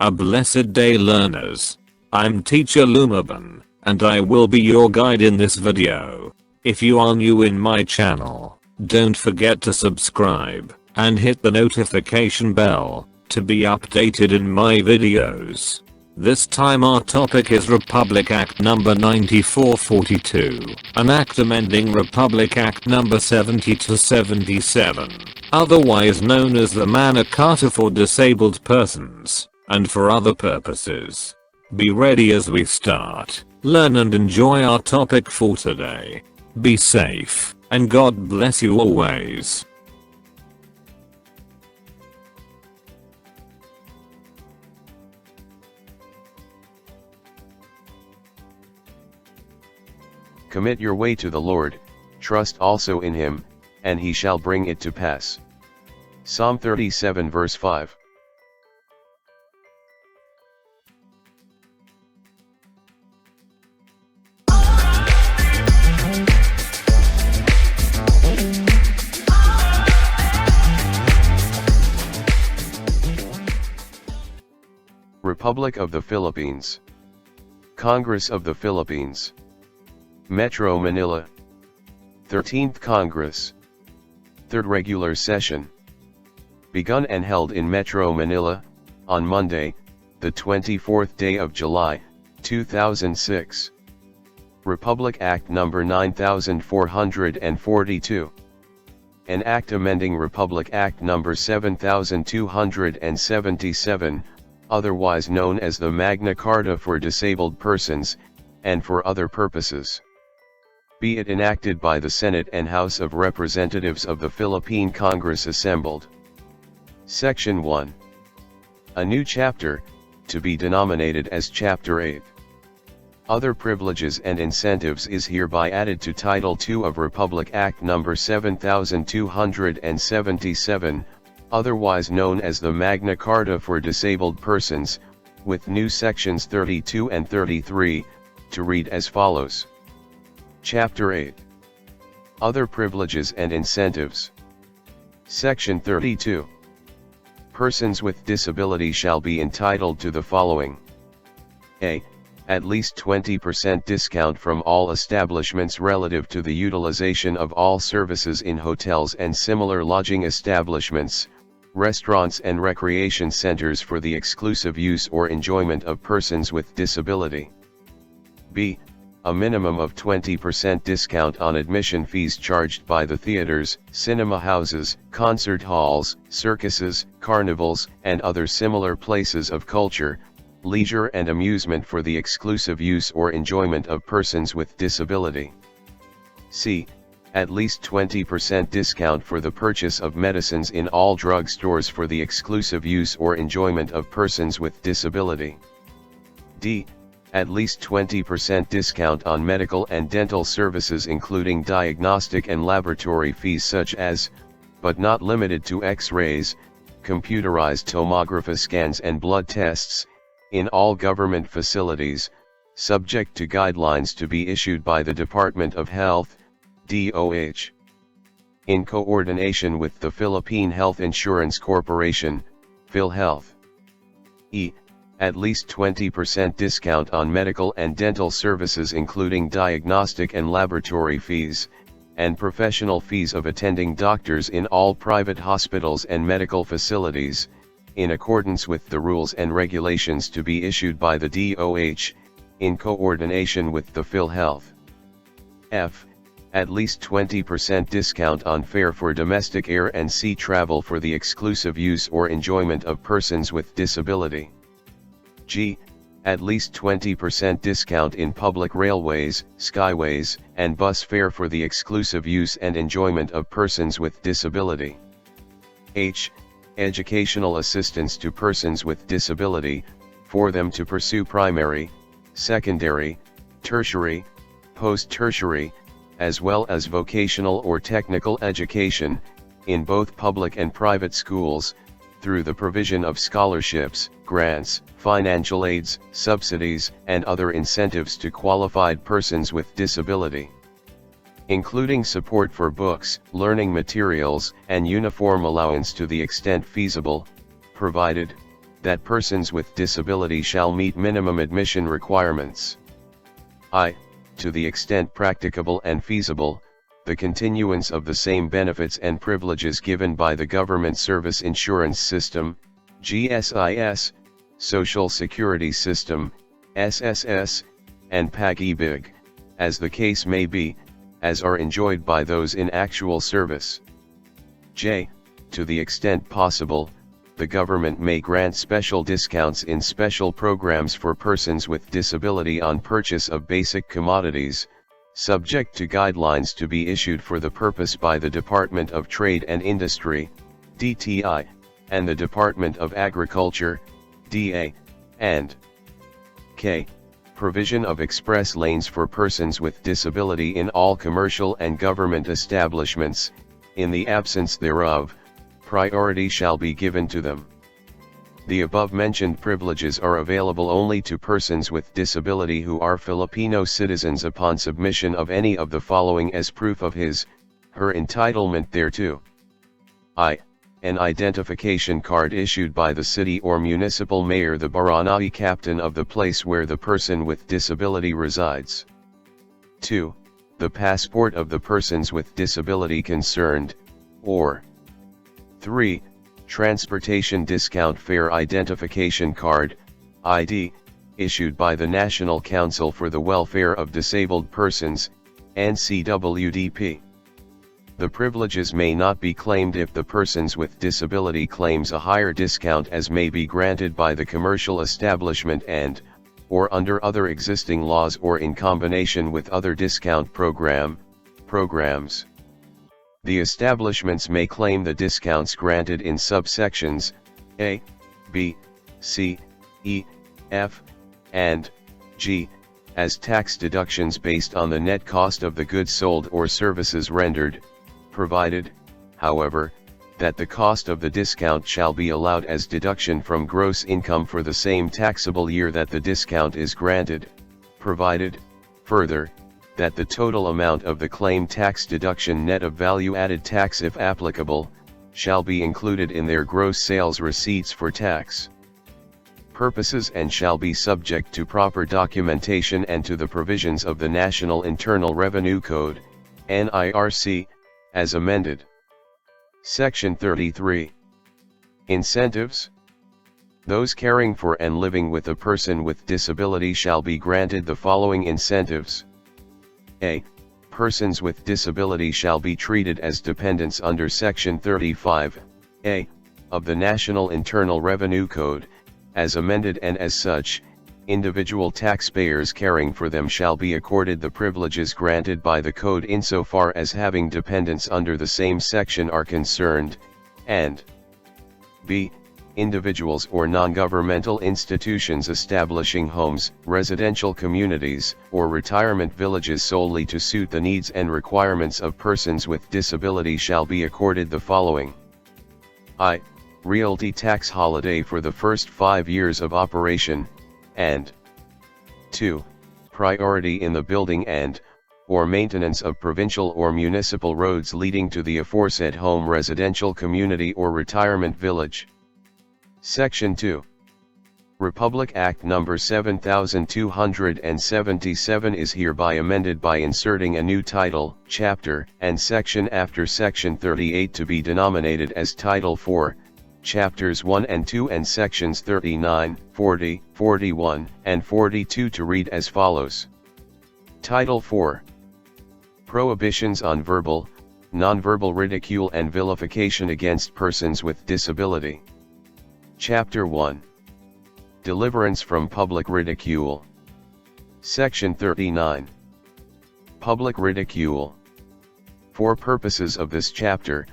A blessed day, learners. I'm Teacher Lumaban, and I will be your guide in this video. If you are new in my channel, don't forget to subscribe and hit the notification bell to be updated in my videos. This time our topic is Republic Act number 9442, an act amending Republic Act number 70-77, otherwise known as the Magna Carta for disabled persons, and for other purposes. Be ready as we start, learn and enjoy our topic for today. Be safe, and God bless you always. Commit your way to the Lord, trust also in him, and he shall bring it to pass. Psalm 37 verse 5. Republic of the Philippines. Congress of the Philippines. Metro Manila. 13th Congress. Third Regular Session. Begun and held in Metro Manila, on Monday, the 24th day of July, 2006. Republic Act number 9442. An act amending Republic Act number 7277, otherwise known as the Magna Carta for disabled persons, and for other purposes. Be it enacted by the Senate and House of Representatives of the Philippine Congress assembled. Section 1. A new chapter, to be denominated as Chapter 8. Other privileges and incentives is hereby added to Title II of Republic Act number 7277, otherwise known as the Magna Carta for disabled persons, with new sections 32 and 33, to read as follows. Chapter 8. Other privileges and incentives. Section 32. Persons with disability shall be entitled to the following. A. At least 20% discount from all establishments relative to the utilization of all services in hotels and similar lodging establishments, restaurants and recreation centers for the exclusive use or enjoyment of persons with disability. B. A minimum of 20% discount on admission fees charged by the theaters, cinema houses, concert halls, circuses, carnivals, and other similar places of culture, leisure and amusement for the exclusive use or enjoyment of persons with disability. C. At least 20% discount for the purchase of medicines in all drug stores for the exclusive use or enjoyment of persons with disability. D. At least 20% discount on medical and dental services including diagnostic and laboratory fees such as, but not limited to X-rays, computerized tomography scans and blood tests, in all government facilities, subject to guidelines to be issued by the Department of Health, DOH. In coordination with the Philippine Health Insurance Corporation, PhilHealth. E. At least 20% discount on medical and dental services including diagnostic and laboratory fees, and professional fees of attending doctors in all private hospitals and medical facilities, in accordance with the rules and regulations to be issued by the DOH, in coordination with the PhilHealth. F. At least 20% discount on fare for domestic air and sea travel for the exclusive use or enjoyment of persons with disability. G. At least 20% discount in public railways, skyways, and bus fare for the exclusive use and enjoyment of persons with disability. H. Educational assistance to persons with disability, for them to pursue primary, secondary, tertiary, post-tertiary, as well as vocational or technical education, in both public and private schools, through the provision of scholarships, grants, financial aids, subsidies, and other incentives to qualified persons with disability. Including support for books, learning materials, and uniform allowance to the extent feasible, provided, that persons with disability shall meet minimum admission requirements. I. To the extent practicable and feasible, the continuance of the same benefits and privileges given by the Government Service Insurance System, GSIS, Social Security System, SSS, and PAG-EBIG, as the case may be, as are enjoyed by those in actual service. J. To the extent possible, the government may grant special discounts in special programs for persons with disability on purchase of basic commodities, subject to guidelines to be issued for the purpose by the Department of Trade and Industry, DTI, and the Department of Agriculture, DA, and K. Provision of express lanes for persons with disability in all commercial and government establishments. In the absence thereof, priority shall be given to them. The above-mentioned privileges are available only to persons with disability who are Filipino citizens upon submission of any of the following as proof of his/her entitlement thereto. I. An identification card issued by the city or municipal mayor, the barangay captain of the place where the person with disability resides. 2. The passport of the persons with disability concerned, or 3. Transportation discount fare identification card, ID, issued by the National Council for the Welfare of Disabled Persons, NCWDP. The privileges may not be claimed if the persons with disability claims a higher discount as may be granted by the commercial establishment or under other existing laws or in combination with other discount programs. The establishments may claim the discounts granted in subsections A, B, C, E, F, and G, as tax deductions based on the net cost of the goods sold or services rendered, provided, however, that the cost of the discount shall be allowed as deduction from gross income for the same taxable year that the discount is granted, provided, further, that the total amount of the claimed tax deduction net of value-added tax if applicable, shall be included in their gross sales receipts for tax purposes and shall be subject to proper documentation and to the provisions of the National Internal Revenue Code, NIRC, as amended. Section 33. Incentives. Those caring for and living with a person with disability shall be granted the following incentives. A. Persons with disability shall be treated as dependents under Section 35A of the National Internal Revenue Code, as amended, and as such, individual taxpayers caring for them shall be accorded the privileges granted by the Code insofar as having dependents under the same section are concerned, and b. Individuals or non-governmental institutions establishing homes, residential communities, or retirement villages solely to suit the needs and requirements of persons with disability shall be accorded the following. I. Realty tax holiday for the first 5 years of operation, and 2. Priority in the building and/or maintenance of provincial or municipal roads leading to the aforesaid home, residential community or retirement village. Section 2. Republic Act No. 7277 is hereby amended by inserting a new title, chapter, and section after Section 38 to be denominated as Title 4, Chapters 1 and 2 and Sections 39, 40, 41, and 42 to read as follows. Title 4. Prohibitions on verbal, nonverbal ridicule and vilification against persons with disability. Chapter 1. Deliverance from public ridicule. Section 39. Public ridicule. For purposes of this chapter,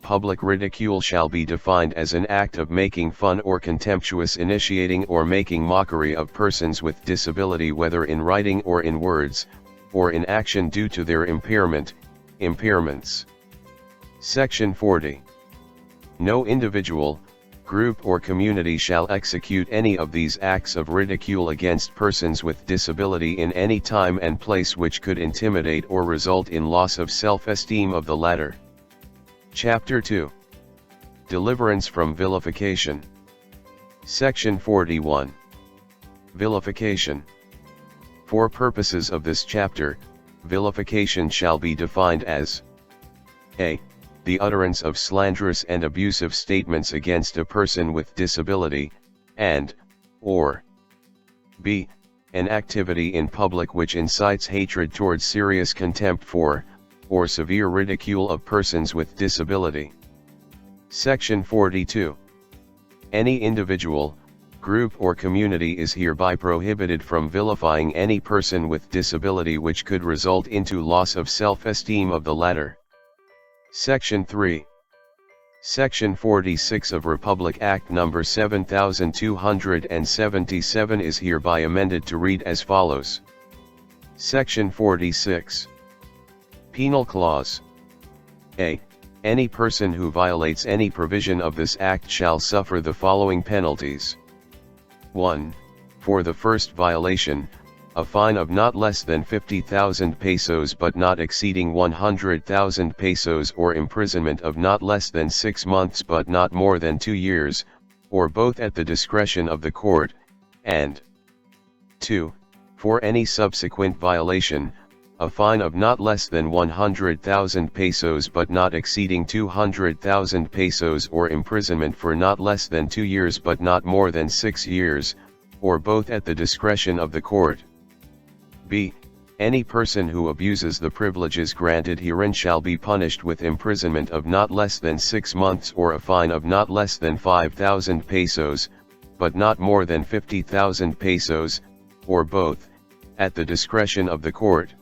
public ridicule shall be defined as an act of making fun or contemptuous initiating or making mockery of persons with disability, whether in writing or in words, or in action due to their impairments. Section 40. No individual, group or community shall execute any of these acts of ridicule against persons with disability in any time and place which could intimidate or result in loss of self-esteem of the latter. Chapter 2. Deliverance from vilification. Section 41. Vilification. For purposes of this chapter, vilification shall be defined as a. The utterance of slanderous and abusive statements against a person with disability, and, or b. An activity in public which incites hatred towards serious contempt for, or severe ridicule of persons with disability. Section 42. Any individual, group or community is hereby prohibited from vilifying any person with disability which could result into loss of self-esteem of the latter. Section 3. Section 46 of Republic Act No. 7277 is hereby amended to read as follows. Section 46. Penal Clause. A. Any person who violates any provision of this act shall suffer the following penalties. 1. For the first violation, a fine of not less than 50,000 pesos but not exceeding 100,000 pesos, or imprisonment of not less than 6 months but not more than 2 years, or both at the discretion of the court, and 2. For any subsequent violation, a fine of not less than 100,000 pesos but not exceeding 200,000 pesos, or imprisonment for not less than 2 years but not more than 6 years, or both at the discretion of the court. B. Any person who abuses the privileges granted herein shall be punished with imprisonment of not less than 6 months or a fine of not less than 5,000 pesos, but not more than 50,000 pesos, or both, at the discretion of the court.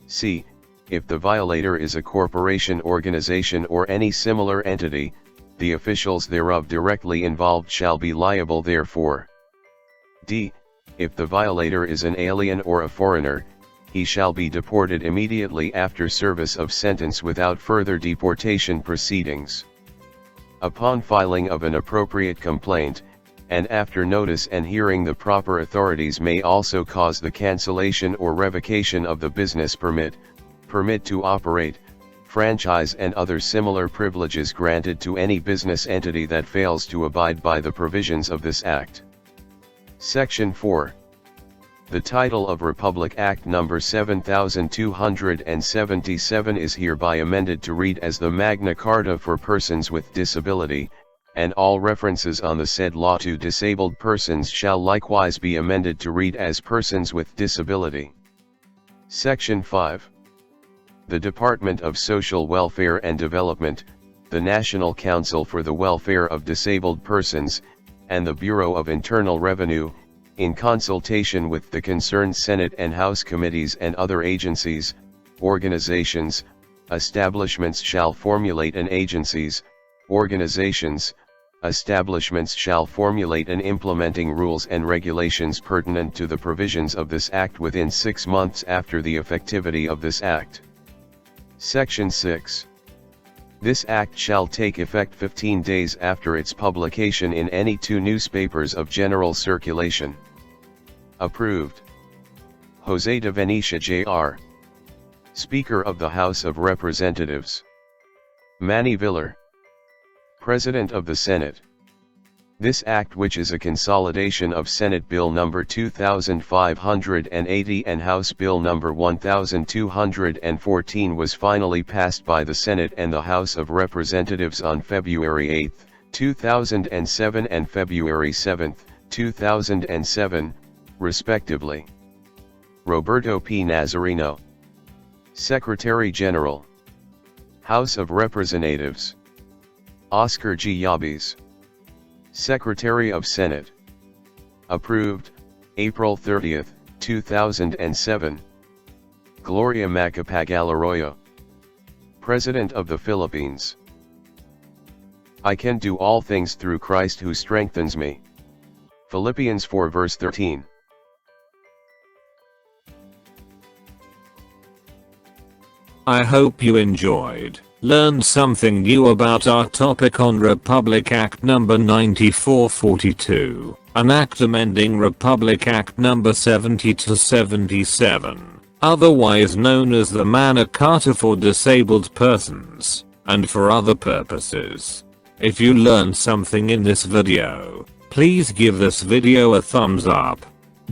C. If the violator is a corporation, organization or any similar entity, the officials thereof directly involved shall be liable therefor. D. If the violator is an alien or a foreigner, he shall be deported immediately after service of sentence without further deportation proceedings. Upon filing of an appropriate complaint, and after notice and hearing, the proper authorities may also cause the cancellation or revocation of the business permit, permit to operate, franchise and other similar privileges granted to any business entity that fails to abide by the provisions of this Act. Section 4. The title of Republic Act No. 7277 is hereby amended to read as the Magna Carta for Persons with Disability, and all references on the said law to disabled persons shall likewise be amended to read as persons with disability. Section 5. The Department of Social Welfare and Development, the National Council for the Welfare of Disabled Persons, and the Bureau of Internal Revenue, in consultation with the concerned Senate and House committees and other agencies, organizations, establishments shall formulate and agencies, organizations, establishments shall formulate and implementing rules and regulations pertinent to the provisions of this Act within 6 months after the effectivity of this Act. Section 6. This Act shall take effect 15 days after its publication in any 2 newspapers of general circulation. Approved. Jose de Venecia Jr., Speaker of the House of Representatives. Manny Villar, President of the Senate. This Act, which is a consolidation of Senate Bill No. 2580 and House Bill No. 1214, was finally passed by the Senate and the House of Representatives on February 8, 2007 and February 7, 2007, respectively. Roberto P. Nazareno, Secretary General, House of Representatives. Oscar G. Yabes, Secretary of Senate. Approved, April 30, 2007. Gloria Macapagal Arroyo, President of the Philippines. I can do all things through Christ who strengthens me. Philippians 4 verse 13. I hope you enjoyed, learned something new about our topic on Republic Act No. 9442, an act amending Republic Act No. 70-77, otherwise known as the Magna Carta for disabled persons, and for other purposes. If you learned something in this video, Please give this video a thumbs up.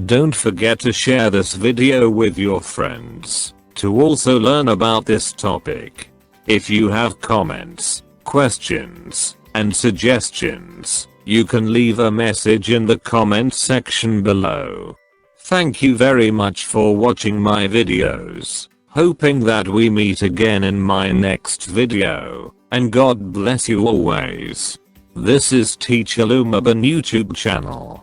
Don't forget to share this video with your friends to also learn about this topic. If you have comments, questions, and suggestions, you can leave a message in the comment section below. Thank you very much for watching my videos. Hoping that we meet again in my next video, and God bless you always. This is Teacher Lumaban YouTube channel.